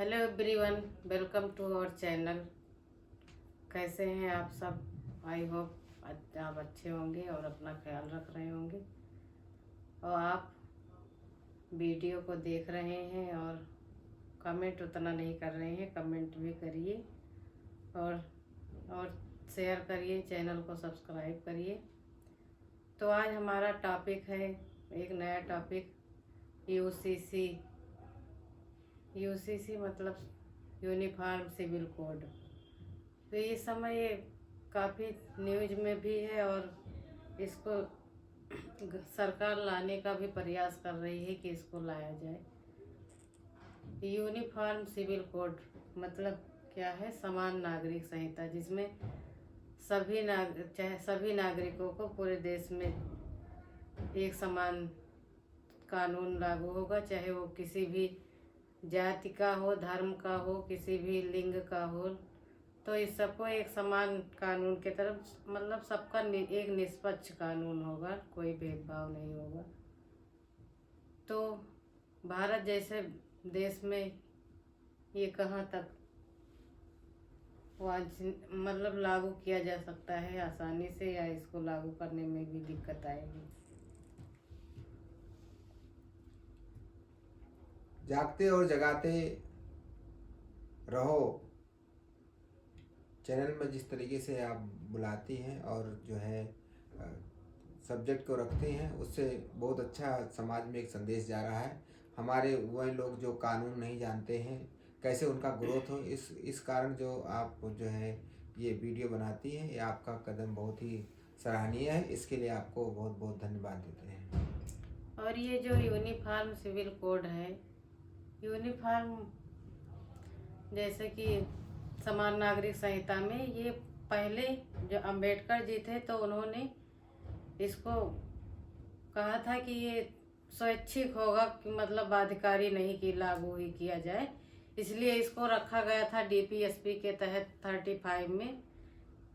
Hello everyone, welcome to our channel. कैसे हैं आप सब? आई होप आप अच्छे होंगे और अपना ख्याल रख रहे होंगे और आप वीडियो को देख रहे हैं और कमेंट उतना नहीं कर रहे हैं। कमेंट भी करिए और शेयर करिए, चैनल को सब्सक्राइब करिए। तो आज हमारा टॉपिक है एक नया टॉपिक, यूसीसी। यूसीसी मतलब यूनिफॉर्म सिविल कोड। तो ये समय काफ़ी न्यूज में भी है और इसको सरकार लाने का भी प्रयास कर रही है कि इसको लाया जाए। यूनिफॉर्म सिविल कोड मतलब क्या है? समान नागरिक संहिता, जिसमें सभी नागरिकों को पूरे देश में एक समान कानून लागू होगा, चाहे वो किसी भी जाति का हो, धर्म का हो, किसी भी लिंग का हो। तो इस सबको एक समान कानून के तरफ, मतलब सबका एक निष्पक्ष कानून होगा, कोई भेदभाव नहीं होगा। तो भारत जैसे देश में ये कहाँ तक मतलब लागू किया जा सकता है आसानी से, या इसको लागू करने में भी दिक्कत आएगी? जागते और जगाते रहो चैनल में जिस तरीके से आप बुलाती हैं और जो है सब्जेक्ट को रखते हैं, उससे बहुत अच्छा समाज में एक संदेश जा रहा है। हमारे वह लोग जो कानून नहीं जानते हैं, कैसे उनका ग्रोथ हो, इस कारण जो आप जो है ये वीडियो बनाती हैं, ये आपका कदम बहुत ही सराहनीय है। इसके लिए आपको बहुत बहुत धन्यवाद देते हैं। और ये जो यूनिफॉर्म सिविल कोड है, यूनिफॉर्म जैसे कि समान नागरिक संहिता में, ये पहले जो अंबेडकर जी थे तो उन्होंने इसको कहा था कि ये स्वैच्छिक होगा, कि मतलब बाध्यकारी नहीं कि लागू ही किया जाए। इसलिए इसको रखा गया था डीपीएसपी के तहत 35 में।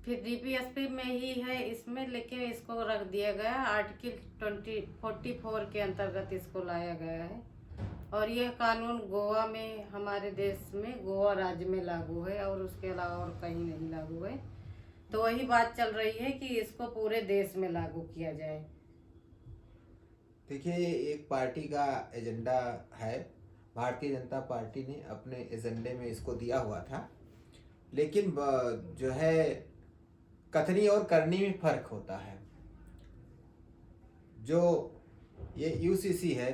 फिर डीपीएसपी में ही है इसमें, लेकिन इसको रख दिया गया आर्टिकल 44 के अंतर्गत इसको लाया गया है। और यह कानून गोवा में, हमारे देश में गोवा राज्य में लागू है और उसके अलावा और कहीं नहीं लागू है। तो वही बात चल रही है कि इसको पूरे देश में लागू किया जाए। देखिए, ये एक पार्टी का एजेंडा है। भारतीय जनता पार्टी ने अपने एजेंडे में इसको दिया हुआ था, लेकिन जो है कथनी और करनी में फर्क होता है। जो ये यूसीसी है,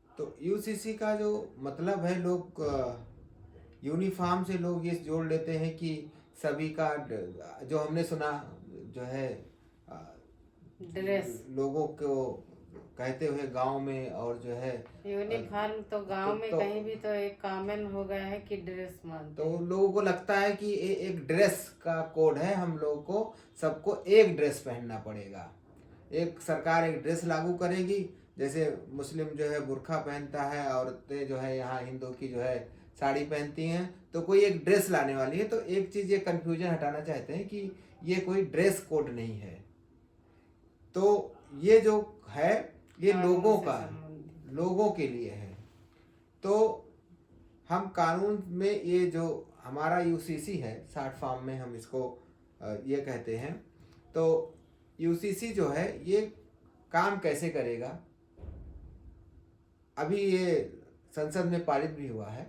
तो यूसीसी का जो मतलब है, लोग यूनिफॉर्म से लोग ये जोड़ लेते हैं कि सभी का, जो हमने सुना जो है ड्रेस लोगों को कहते हुए गांव में, और जो है यूनिफॉर्म तो गांव में कहीं भी तो एक कॉमन हो गया है कि ड्रेस मानते तो हैं। लोगों को लगता है कि ये एक ड्रेस का कोड है, हम लोगों को सबको एक ड्रेस पहनना पड़ेगा। एक सरकार एक ड्रेस लागू करेगी, जैसे मुस्लिम जो है बुर्खा पहनता है, औरतें जो है यहाँ हिंदू की जो है साड़ी पहनती हैं, तो कोई एक ड्रेस लाने वाली है। तो एक चीज़ ये कन्फ्यूजन हटाना चाहते हैं कि ये कोई ड्रेस कोड नहीं है। तो ये जो है ये लोगों का, लोगों के लिए है। तो हम कानून में ये जो हमारा यूसीसी है, शॉर्ट फॉर्म में हम इसको ये कहते हैं। तो यूसीसी जो है ये काम कैसे करेगा, अभी ये संसद में पारित भी हुआ है।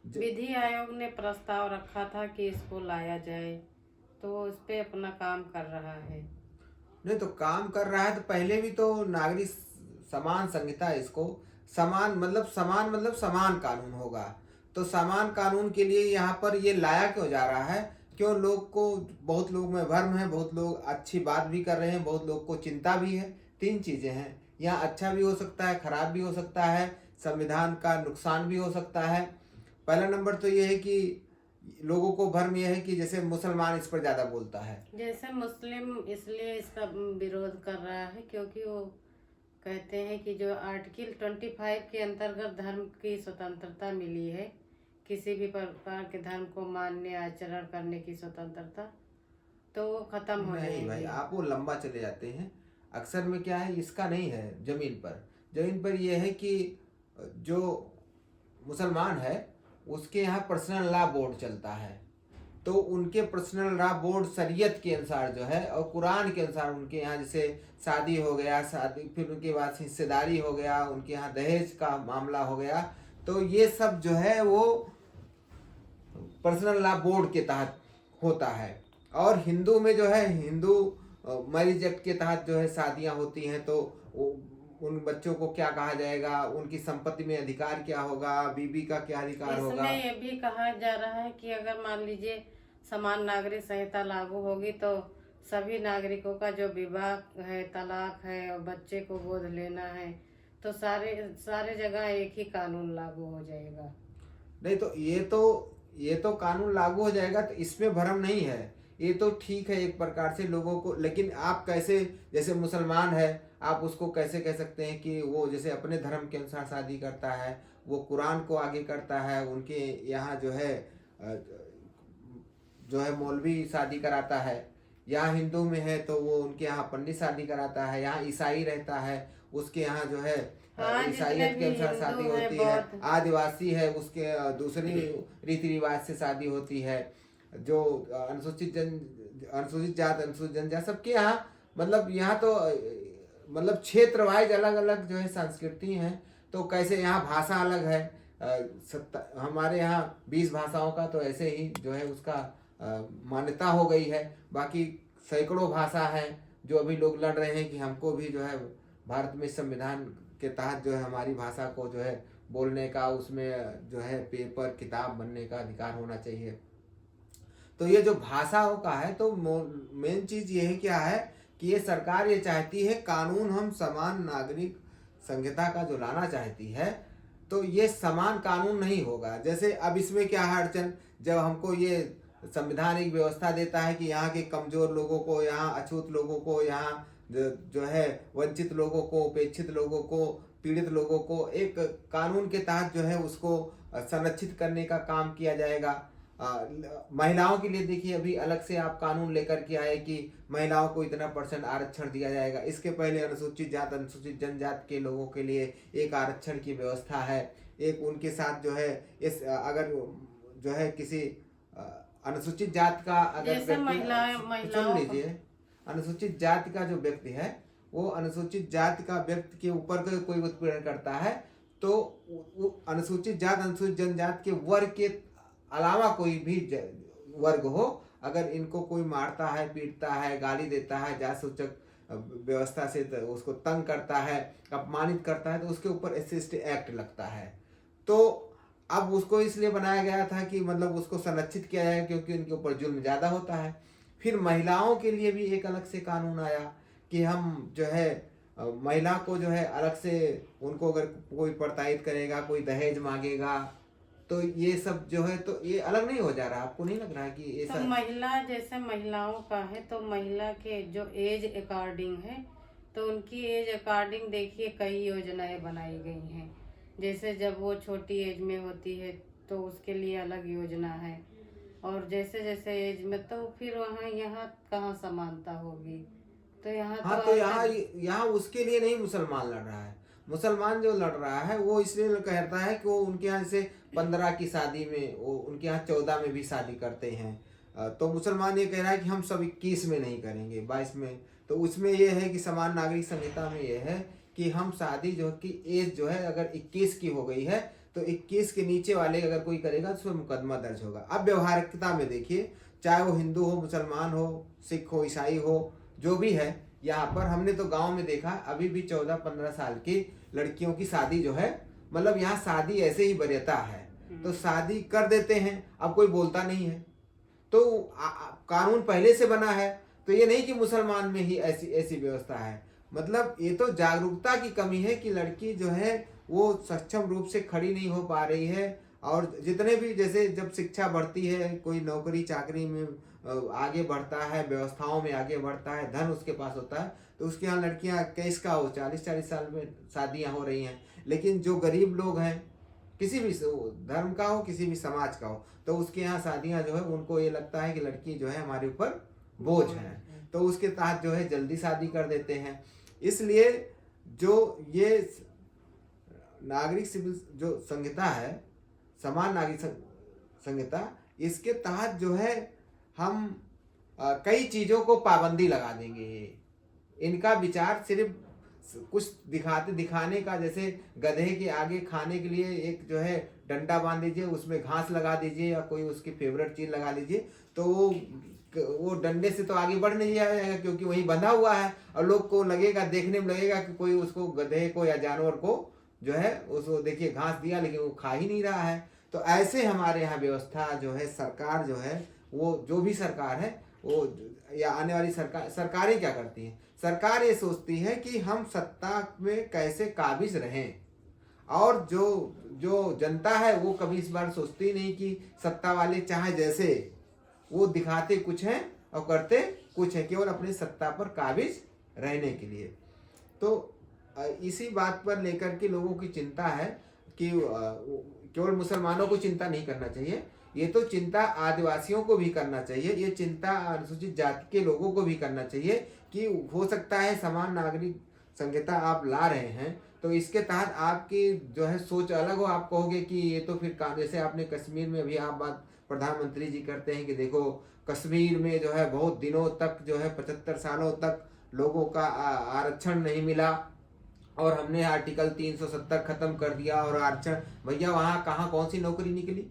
विधि आयोग ने प्रस्ताव रखा था कि इसको लाया जाए, तो वो उस पे अपना काम कर रहा है। नहीं तो काम कर रहा है, तो पहले भी तो नागरिक समान संहिता, इसको समान मतलब समान कानून होगा। तो समान कानून के लिए यहाँ पर ये लाया क्यों जा रहा है? क्यों लोग को, बहुत लोग में भ्रम है, बहुत लोग अच्छी बात भी कर रहे हैं, बहुत लोग को चिंता भी है। तीन चीजें हैं यहाँ, अच्छा भी हो सकता है, खराब भी हो सकता है, संविधान का नुकसान भी हो सकता है। पहला नंबर तो ये है कि लोगों को भ्रम यह है कि जैसे मुसलमान इस पर ज्यादा बोलता है। जैसे मुस्लिम इसलिए इसका विरोध कर रहा है क्योंकि वो कहते हैं कि जो आर्टिकल 25 के अंतर्गत धर्म की स्वतंत्रता मिली है, किसी भी प्रकार के धर्म को मानने आचरण करने की स्वतंत्रता, तो वो खत्म हो नहीं भाई, जाएगी। आप वो लंबा चले जाते हैं। अक्सर में क्या है, इसका नहीं है जमीन पर। जमीन पर यह है कि जो मुसलमान है उसके यहाँ पर्सनल लॉ बोर्ड चलता है, तो उनके पर्सनल लॉ बोर्ड शरीयत के अनुसार जो है और कुरान के अनुसार उनके यहाँ जैसे शादी हो गया, शादी फिर उनके बाद हिस्सेदारी हो गया, उनके यहाँ दहेज का मामला हो गया, तो ये सब जो है वो पर्सनल लॉ बोर्ड के तहत होता है। और हिंदू में जो है हिंदू मैरिज एक्ट के तहत जो है शादियां होती हैं, तो उन बच्चों को क्या कहा जाएगा, उनकी संपत्ति में अधिकार क्या होगा, बीबी का क्या अधिकार होगा। इसमें ये भी कहा जा रहा है कि अगर मान लीजिए समान नागरिक संहिता लागू होगी तो सभी नागरिकों का जो विवाह है, तलाक है और बच्चे को गोद लेना है, तो सारे जगह एक ही कानून लागू हो जाएगा। नहीं तो ये तो कानून लागू हो जाएगा, तो इसमें भ्रम नहीं है, ये तो ठीक है एक प्रकार से लोगों को। लेकिन आप कैसे, जैसे मुसलमान है आप उसको कैसे कह सकते हैं कि वो जैसे अपने धर्म के अनुसार शादी करता है, वो कुरान को आगे करता है, उनके यहाँ जो है मौलवी शादी कराता है। यहाँ हिंदू में है तो वो उनके यहाँ पंडित शादी कराता है। यहाँ ईसाई रहता है उसके यहाँ जो है हाँ, ईसाइयत के अनुसार शादी होती है। आदिवासी है उसके दूसरी रीति रिवाज से शादी होती है। जो अनुसूचित जात, अनुसूचित जनजाति, सबके यहाँ मतलब यहाँ तो मतलब क्षेत्र वाइज अलग अलग जो है संस्कृति है। तो कैसे यहाँ भाषा अलग है, हमारे यहाँ 20 भाषाओं का तो ऐसे ही जो है उसका मान्यता हो गई है। बाकी सैकड़ों भाषा है जो अभी लोग लड़ रहे हैं कि हमको भी जो है भारत में संविधान के तहत जो है हमारी भाषा को जो है बोलने का, उसमें जो है पेपर किताब बनने का अधिकार होना चाहिए। तो ये जो भाषाओं का है, तो मेन चीज ये है क्या है कि ये सरकार ये चाहती है कानून, हम समान नागरिक संहिता का जो लाना चाहती है, तो ये समान कानून नहीं होगा। जैसे अब इसमें क्या है अड़चन, जब हमको ये संविधान एक व्यवस्था देता है कि यहाँ के कमजोर लोगों को, यहाँ अछूत लोगों को, यहाँ जो है वंचित लोगों को, उपेक्षित लोगों को, पीड़ित लोगों को एक कानून के तहत जो है उसको संरक्षित करने का काम किया जाएगा। महिलाओं के लिए देखिए अभी अलग से आप कानून लेकर के आए कि महिलाओं को इतना % आरक्षण दिया जाएगा। इसके पहले अनुसूचित जात, अनुसूचित जनजाति के लोगों के लिए एक आरक्षण की व्यवस्था है। एक उनके साथ जो है इस अगर जो है किसी अनुसूचित जात का अगर सुन लीजिए, अनुसूचित जाति का जो व्यक्ति है वो अनुसूचित जाति का व्यक्ति के ऊपर कोई उत्पीड़न करता है, तो अनुसूचित जात, अनुसूचित जनजाति के वर्ग के अलावा कोई भी वर्ग हो, अगर इनको कोई मारता है, पीटता है, गाली देता है, जात सूचक व्यवस्था से उसको तंग करता है, अपमानित करता है, तो उसके ऊपर SC/ST एक्ट लगता है। तो अब उसको इसलिए बनाया गया था कि मतलब उसको संरक्षित किया जाए क्योंकि उनके ऊपर जुल्म ज़्यादा होता है। फिर महिलाओं के लिए भी एक अलग से कानून आया कि हम जो है महिला को जो है अलग से, उनको अगर कोई प्रताड़ित करेगा, कोई दहेज मांगेगा, तो ये सब जो है तो ये अलग नहीं हो जा रहा। आपको नहीं लग रहा कि ये तो महिला, जैसे महिलाओं का है तो महिला के जो एज अकॉर्डिंग है, तो उनकी एज अकॉर्डिंग देखिए कई योजनाएं बनाई गई हैं। जैसे जब वो छोटी एज में होती है तो उसके लिए अलग योजना है, और जैसे जैसे एज में, तो फिर वहाँ यहाँ कहाँ समानता होगी। तो यहाँ हाँ, तो यहाँ उसके लिए नहीं मुसलमान लड़ रहा है। मुसलमान जो लड़ रहा है वो इसलिए कहता है कि वो उनके यहाँ से 15 की शादी में, वो उनके यहाँ 14 में भी शादी करते हैं। तो मुसलमान ये कह रहा है कि हम सब 21 में नहीं करेंगे, 22 में। तो उसमें ये है कि समान नागरिक संहिता में ये है कि हम शादी जो की एज जो है अगर 21 की हो गई है तो 21 के नीचे वाले अगर कोई करेगा तो उस पर मुकदमा दर्ज होगा। अब व्यवहारिकता में देखिए, चाहे वो हिंदू हो, मुसलमान हो, सिख हो, ईसाई हो, जो भी है, यहाँ पर हमने तो गांव में देखा अभी भी 14-15 साल की लड़कियों की शादी जो है, मतलब यहाँ शादी ऐसे ही वरीयता है तो शादी कर देते हैं। अब कोई बोलता नहीं है, तो कानून पहले से बना है। तो ये नहीं कि मुसलमान में ही ऐसी व्यवस्था है, मतलब ये तो जागरूकता की कमी है कि लड़की जो है वो सक्षम रूप से खड़ी नहीं हो पा रही है। और जितने भी, जैसे जब शिक्षा बढ़ती है, कोई नौकरी चाकरी में आगे बढ़ता है, व्यवस्थाओं में आगे बढ़ता है, धन उसके पास होता है, तो उसके यहाँ लड़कियां कैस का हो 40-40 साल में शादियां हो रही हैं। लेकिन जो गरीब लोग हैं, किसी भी धर्म का हो, किसी भी समाज का हो, तो उसके यहाँ शादियां जो है उनको ये लगता है कि लड़की जो है हमारे ऊपर बोझ है, तो उसके तहत जो है जल्दी शादी कर देते हैं। इसलिए जो ये नागरिक सिविल जो संहिता है समान नागरिक संहिता, इसके तहत जो है हम कई चीजों को पाबंदी लगा देंगे। इनका विचार सिर्फ कुछ दिखाने का, जैसे गधे के आगे खाने के लिए एक जो है डंडा बांध दीजिए, उसमें घास लगा दीजिए या कोई उसकी फेवरेट चीज लगा दीजिए, तो वो डंडे से तो आगे बढ़ नहीं जाएगा क्योंकि वही बंधा हुआ है, और लोग को लगेगा, देखने में लगेगा कि कोई उसको, गधे को या जानवर को जो है उसको देखिए घास दिया लेकिन वो खा ही नहीं रहा है। तो ऐसे हमारे यहाँ व्यवस्था जो है, सरकार जो है, वो जो भी सरकार है वो या आने वाली सरकारें क्या करती हैं, सरकार ये सोचती है कि हम सत्ता में कैसे काबिज रहें, और जो जनता है वो कभी इस बार सोचती नहीं कि सत्ता वाले चाहे जैसे, वो दिखाते कुछ हैं और करते कुछ है, केवल अपनी सत्ता पर काबिज रहने के लिए। तो इसी बात पर लेकर के लोगों की चिंता है कि केवल मुसलमानों को चिंता नहीं करना चाहिए, ये तो चिंता आदिवासियों को भी करना चाहिए, ये चिंता अनुसूचित जाति के लोगों को भी करना चाहिए कि हो सकता है समान नागरिक संहिता आप ला रहे हैं तो इसके तहत आपकी जो है सोच अलग हो। आप कहोगे कि ये तो फिर जैसे आपने कश्मीर में, अभी आप बात प्रधानमंत्री जी करते हैं कि देखो कश्मीर में जो है बहुत दिनों तक जो है 75 सालों तक लोगों का आरक्षण नहीं मिला, और हमने आर्टिकल 370 खत्म कर दिया, और आरक्षण, भैया वहाँ कहाँ कौन सी नौकरी निकली?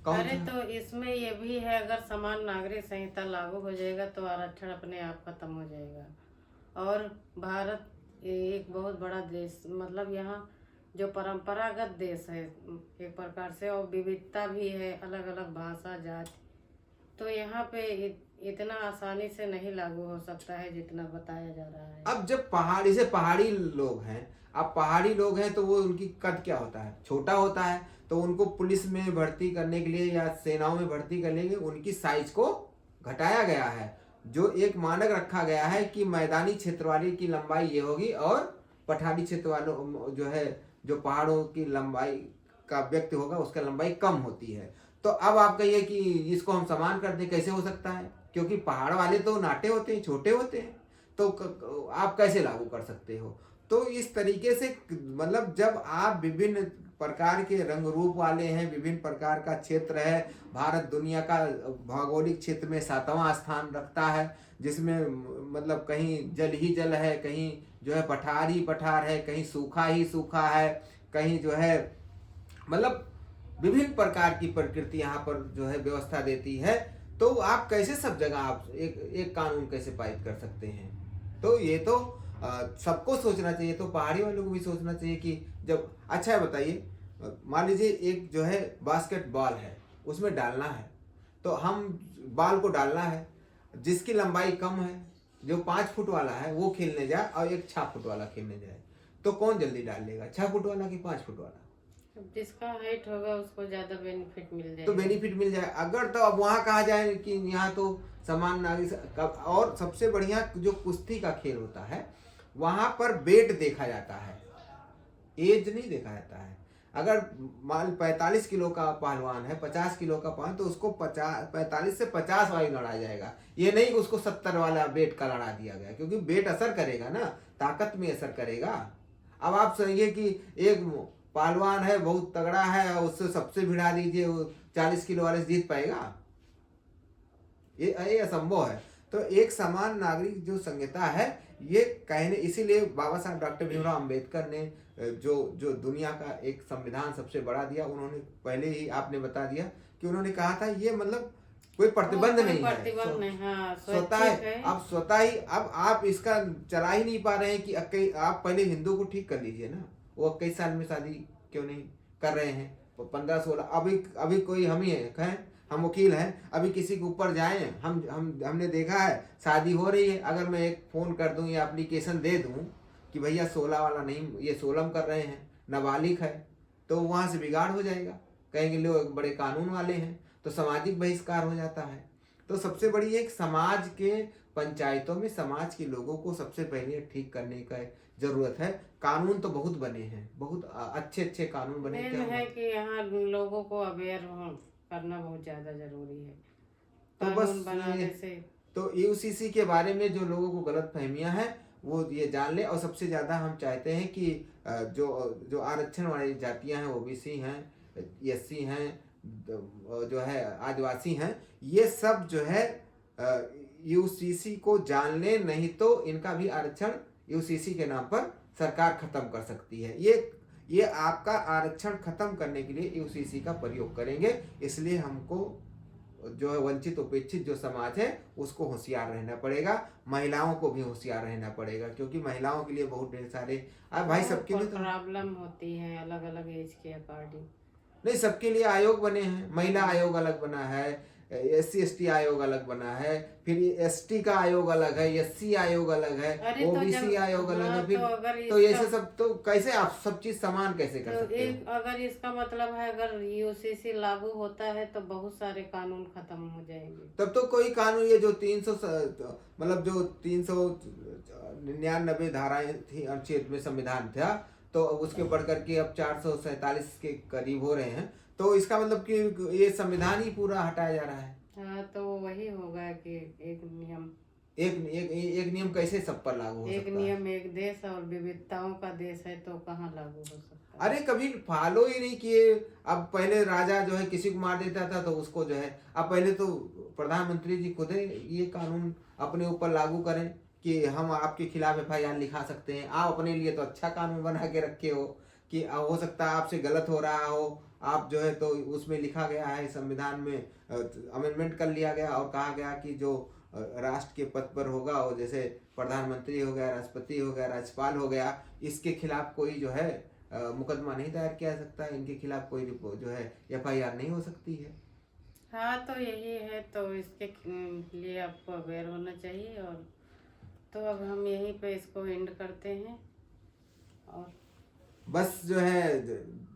अरे तो इसमें ये भी है, अगर समान नागरिक संहिता लागू हो जाएगा तो आरक्षण अपने आप खत्म हो जाएगा। और भारत एक बहुत बड़ा देश, मतलब यहाँ जो परंपरागत देश है एक प्रकार से, और विविधता भी है, अलग अलग भाषा जाति, तो यहाँ पे इतना आसानी से नहीं लागू हो सकता है जितना बताया जा रहा है। अब जब पहाड़ी लोग हैं, अब पहाड़ी लोग हैं तो वो, उनकी कद क्या होता है, छोटा होता है, तो उनको पुलिस में भर्ती करने के लिए या सेनाओं में भर्ती करने के लिए उनकी साइज को घटाया गया है। जो एक मानक रखा गया है कि मैदानी क्षेत्र वाले की लंबाई ये होगी और पठारी क्षेत्र वालों जो है, जो पहाड़ों की लंबाई का व्यक्ति होगा उसका लंबाई कम होती है। तो अब आप कहिए कि इसको हम समान कर दें, कैसे हो सकता है? क्योंकि पहाड़ वाले तो नाटे होते हैं, छोटे होते हैं, तो आप कैसे लागू कर सकते हो? तो इस तरीके से, मतलब जब आप विभिन्न प्रकार के रंग रूप वाले हैं, विभिन्न प्रकार का क्षेत्र है, भारत दुनिया का भौगोलिक क्षेत्र में 7वां स्थान रखता है, जिसमें मतलब कहीं जल ही जल है, कहीं जो है पठार ही पठार है, कहीं सूखा ही सूखा है, कहीं जो है मतलब विभिन्न प्रकार की प्रकृति यहाँ पर जो है व्यवस्था देती है। तो आप कैसे सब जगह आप एक कानून कैसे पारित कर सकते हैं? तो ये तो सबको सोचना चाहिए, तो पहाड़ी वालों को भी सोचना चाहिए कि जब, अच्छा है बताइए, मान लीजिए एक जो है बास्केटबॉल है, उसमें डालना है, तो हम बॉल को डालना है, जिसकी लंबाई कम है, जो 5 फुट वाला है वो खेलने जाए और एक 6 फुट वाला खेलने जाए, तो कौन जल्दी डाल लेगा, 6 फुट वाला कि 5 फुट वाला? जिसका हाइट होगा उसको ज्यादा बेनिफिट मिल जाएगा। तो बेनिफिट मिल जाए अगर, तो अब वहां कहा जाए कि यहाँ तो समान नागरिक। और सबसे बढ़िया जो कुश्ती का खेल होता है वहां पर वेट देखा जाता है, एज नहीं देखा जाता है। अगर मान 45 किलो का पहलवान है, 50 किलो का पहलवान, तो उसको 45 से 50 वाली लड़ा जाएगा, ये नहीं कि उसको 70 वाला वेट का लड़ा दिया गया, क्योंकि वेट असर करेगा ना, ताकत में असर करेगा। अब आप समझिए कि एक पहलवान है बहुत तगड़ा है, उससे सबसे भिड़ा दीजिए, वो 40 किलो वाले से जीत पाएगा? ये असंभव है। तो एक समान नागरिक जो संहिता है, ये कहने, इसीलिए बाबा साहब डॉक्टर भीमराव अंबेडकर ने जो दुनिया का एक संविधान सबसे बड़ा दिया, उन्होंने पहले ही आपने बता दिया कि उन्होंने कहा था ये मतलब कोई प्रतिबंध नहीं है, स्वतः है। अब स्वतः ही, अब आप इसका चला ही नहीं पा रहे हैं कि आप पहले हिंदू को ठीक कर लीजिए ना, वो 21 साल में शादी क्यों नहीं कर रहे हैं, 15-16, अभी कोई हम ही है, हम वकील हैं, अभी किसी के ऊपर जाएं, हमने देखा है शादी हो रही है, अगर मैं एक फोन कर दूं या एप्लीकेशन दे दूं कि भैया 16 वाला नहीं, ये 16 कर रहे हैं, नाबालिग है, तो वहां से बिगाड़ हो जाएगा, कहेंगे लोग बड़े कानून वाले हैं, तो सामाजिक बहिष्कार हो जाता है। तो सबसे बड़ी एक समाज के पंचायतों में समाज के लोगों को सबसे पहले ठीक करने का जरूरत है। कानून तो बहुत बने हैं, बहुत अच्छे कानून बने हैं कि यहाँ लोगों को अवेयर करना बहुत ज्यादा जरूरी है। तो बस बनाने से तो यूसीसी के बारे में जो लोगों को गलत फहमियां हैं वो ये जान ले। और सबसे ज्यादा हम चाहते हैं कि जो आरक्षण वाली जातियां हैं, ओबीसी हैं, एससी हैं, जो है आदिवासी हैं, ये सब जो है यूसीसी को जान ले, नहीं तो इनका भी आरक्षण यूसीसी के नाम पर सरकार खत्म कर सकती है। ये आपका आरक्षण खत्म करने के लिए यूसीसी का प्रयोग करेंगे। इसलिए हमको जो है वंचित उपेक्षित जो समाज है उसको होशियार रहना पड़ेगा, महिलाओं को भी होशियार रहना पड़ेगा, क्योंकि महिलाओं के लिए बहुत ढेर सारे भाई सबके लिए तो प्रॉब्लम होती है अलग अलग एज के अकॉर्डिंग। नहीं, सबके लिए आयोग बने हैं, महिला आयोग अलग बना है, SC ST आयोग अलग बना है, फिर ST का आयोग अलग है, SC आयोग अलग है, अरे तो OBC आयोग अलग है, फिर तो ऐसे सब तो कैसे आप सब चीज समान कैसे कर सकते एक अगर इसका मतलब है अगर यूसीसी लागू होता है तो बहुत सारे कानून खत्म हो जाएंगे। तब तो कोई कानून ये जो 300 मतलब जो 399 धाराएं थी अनुच्छेद में संविधान था, तो उसके बढ़ करके अब 447 के करीब हो रहे हैं, तो इसका मतलब कि ये संविधान ही पूरा हटाया जा रहा है। हाँ, तो वही होगा कि एक नियम एक नियम कैसे सब पर लागू हो सकता है? एक नियम एक देश और विविधताओं का देश है, तो कहाँ लागू हो सकता है? अरे कभी फॉलो ही नहीं किए। अब पहले राजा जो है किसी को मार देता था तो उसको जो है, अब पहले तो प्रधानमंत्री जी खुद ये कानून अपने ऊपर लागू करें कि हम आपके खिलाफ FIR लिखा सकते हैं। आप अपने लिए तो अच्छा कानून बना के रखे हो कि हो सकता है आपसे गलत हो रहा हो, आप जो है तो उसमें लिखा गया है, संविधान में अमेंडमेंट कर लिया गया और कहा गया कि जो राष्ट्र के पद पर होगा, और जैसे प्रधानमंत्री हो गया, राष्ट्रपति हो गया, राज्यपाल हो गया, इसके खिलाफ कोई जो है मुकदमा नहीं दायर किया जा सकता, इनके खिलाफ कोई जो है FIR नहीं हो सकती है। हाँ, तो यही है, तो इसके लिए आपको अवेयर होना चाहिए। और तो अब हम यहीं पे इसको एंड करते हैं, और बस जो है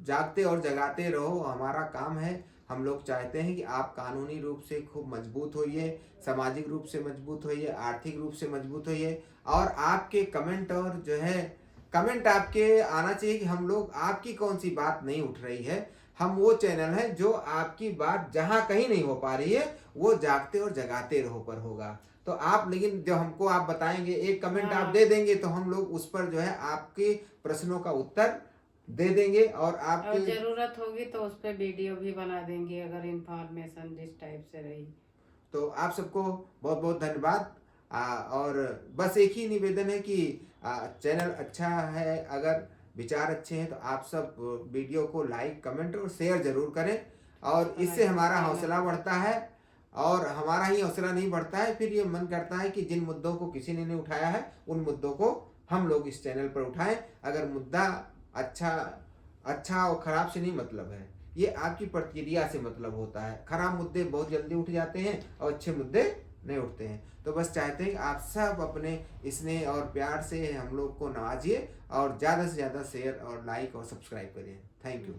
जागते और जगाते रहो, हमारा काम है। हम लोग चाहते हैं कि आप कानूनी रूप से खूब मजबूत होइए, सामाजिक रूप से मजबूत होइए, आर्थिक रूप से मजबूत होइए, और आपके कमेंट और जो है कमेंट आपके आना चाहिए कि हम लोग आपकी कौन सी बात नहीं उठ रही है। हम वो चैनल है जो आपकी बात जहां कहीं नहीं हो पा रही है वो जागते और जगाते रहो पर होगा। तो आप लेकिन जो हमको आप बताएंगे, एक कमेंट आप दे देंगे तो हम लोग उस पर जो है आपके प्रश्नों का उत्तर दे देंगे, और आपकी जरूरत होगी तो उस पर वीडियो भी बना देंगे अगर इंफॉर्मेशन जिस टाइप से रही। तो आप सबको बहुत बहुत धन्यवाद। और बस एक ही निवेदन है कि चैनल अच्छा है, अगर विचार अच्छे हैं तो आप सब वीडियो को लाइक, कमेंट और शेयर जरूर करें, और इससे हमारा हौसला बढ़ता है। और हमारा ही हौसला नहीं बढ़ता है, फिर ये मन करता है कि जिन मुद्दों को किसी ने नहीं उठाया है उन मुद्दों को हम लोग इस चैनल पर उठाएं। अगर मुद्दा अच्छा और खराब से नहीं मतलब है, ये आपकी प्रतिक्रिया से मतलब होता है। खराब मुद्दे बहुत जल्दी उठ जाते हैं और अच्छे मुद्दे नहीं उठते हैं। तो बस चाहते हैं कि आप सब अपने स्नेह और प्यार से हम लोग को नवाजिए, और ज़्यादा से ज़्यादा शेयर और लाइक और सब्सक्राइब करिए। Thank you.